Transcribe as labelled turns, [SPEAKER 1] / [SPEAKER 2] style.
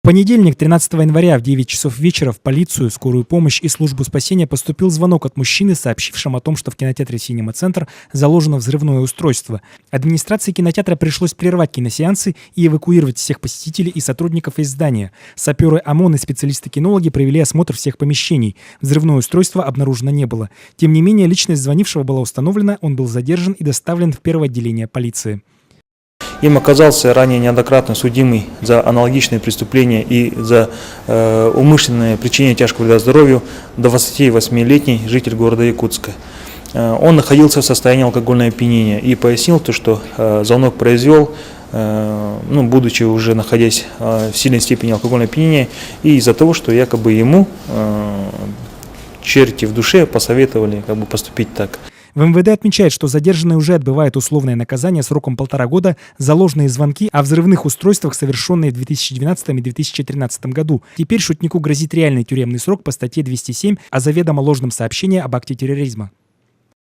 [SPEAKER 1] В понедельник, 13 января в 9 часов вечера в полицию, скорую помощь и службу спасения поступил звонок от мужчины, сообщившим о том, что в кинотеатре «Синема Центр» заложено взрывное устройство. Администрации кинотеатра пришлось прервать киносеансы и эвакуировать всех посетителей и сотрудников из здания. Саперы ОМОН и специалисты-кинологи провели осмотр всех помещений. Взрывное устройство обнаружено не было. Тем не менее, личность звонившего была установлена, он был задержан и доставлен в первое отделение полиции.
[SPEAKER 2] Им оказался ранее неоднократно судимый за аналогичные преступления и за умышленное причинение тяжкого вреда здоровью 28-летний житель города Якутска. Он находился в состоянии алкогольного опьянения и пояснил, что звонок произвел, будучи уже находясь в сильной степени алкогольного опьянения, и из-за того, что якобы ему черти в душе посоветовали поступить так.
[SPEAKER 1] В МВД отмечают, что задержанный уже отбывает условное наказание сроком 1,5 года за ложные звонки о взрывных устройствах, совершенные в 2012 и 2013 году. Теперь шутнику грозит реальный тюремный срок по статье 207 о заведомо ложном сообщении об акте терроризма.